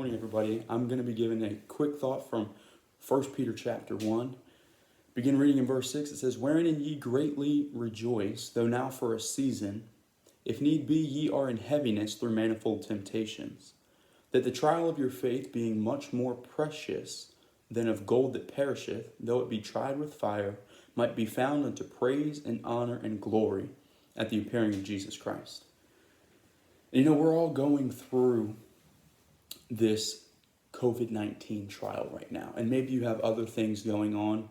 morning, everybody. I'm going to be giving a quick thought from 1 Peter chapter 1. Begin reading in verse 6. It says, "Wherein ye greatly rejoice, though now for a season, if need be, ye are in heaviness through manifold temptations, that the trial of your faith, being much more precious than of gold that perisheth, though it be tried with fire, might be found unto praise and honor and glory at the appearing of Jesus Christ." And we're all going through this COVID-19 trial right now. And maybe you have other things going on.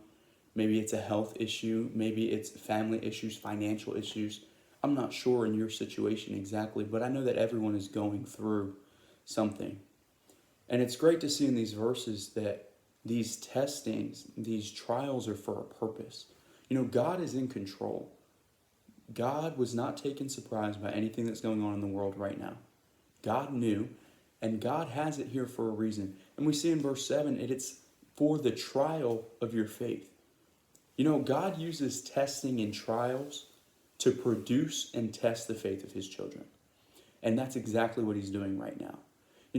Maybe it's a health issue. Maybe it's family issues, financial issues. I'm not sure in your situation exactly, but I know that everyone is going through something. And it's great to see in these verses that these testings, these trials are for a purpose. God is in control. God was not taken surprised by anything that's going on in the world right now. God knew, and God has it here for a reason. And we see in verse 7, it's for the trial of your faith. God uses testing and trials to produce and test the faith of his children. And that's exactly what he's doing right now.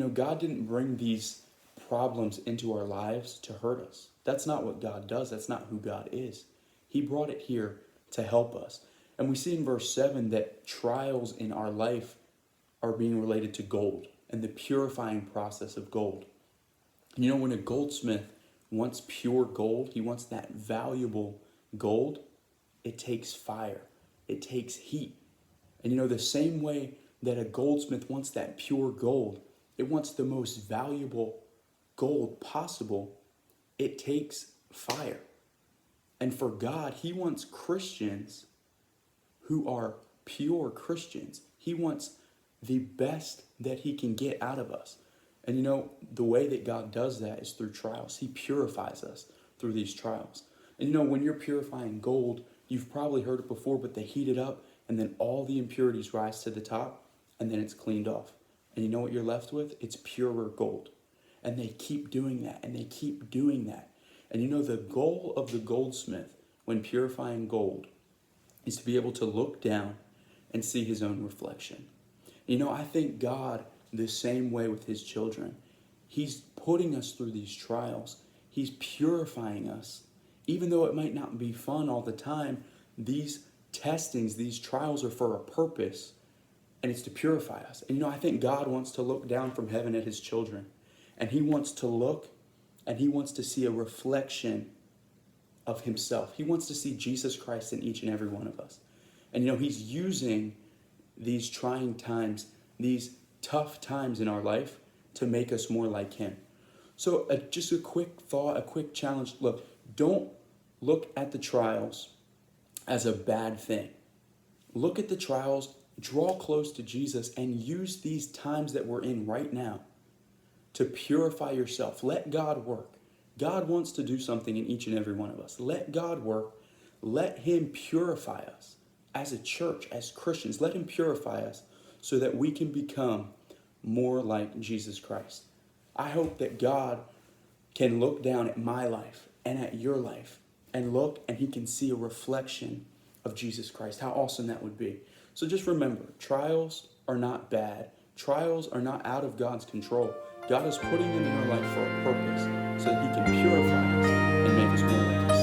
God didn't bring these problems into our lives to hurt us. That's not what God does. That's not who God is. He brought it here to help us. And we see in verse 7 that trials in our life are being related to gold and the purifying process of gold. When a goldsmith wants pure gold, he wants that valuable gold, it takes fire. It takes heat. And the same way that a goldsmith wants that pure gold, it wants the most valuable gold possible, it takes fire. And for God, he wants Christians who are pure Christians. He wants the best that he can get out of us. And the way that God does that is through trials. He purifies us through these trials. And when you're purifying gold, you've probably heard it before, but they heat it up and then all the impurities rise to the top and then it's cleaned off. And you know what you're left with? It's purer gold. And they keep doing that and they keep doing that. And the goal of the goldsmith when purifying gold is to be able to look down and see his own reflection. I think God the same way with his children. He's putting us through these trials. He's purifying us. Even though it might not be fun all the time, these testings, these trials are for a purpose, and it's to purify us. And I think God wants to look down from heaven at his children, and he wants to look and he wants to see a reflection of himself. He wants to see Jesus Christ in each and every one of us. And he's using these trying times, these tough times in our life to make us more like him. So just a quick thought, a quick challenge. Look, don't look at the trials as a bad thing. Look at the trials, draw close to Jesus, and use these times that we're in right now to purify yourself. Let God work. God wants to do something in each and every one of us. Let God work. Let him purify us as a church, as Christians. Let him purify us so that we can become more like Jesus Christ. I hope that God can look down at my life and at your life and look and he can see a reflection of Jesus Christ. How awesome that would be. So just remember, trials are not bad. Trials are not out of God's control. God is putting them in our life for a purpose so that he can purify us and make us more like him.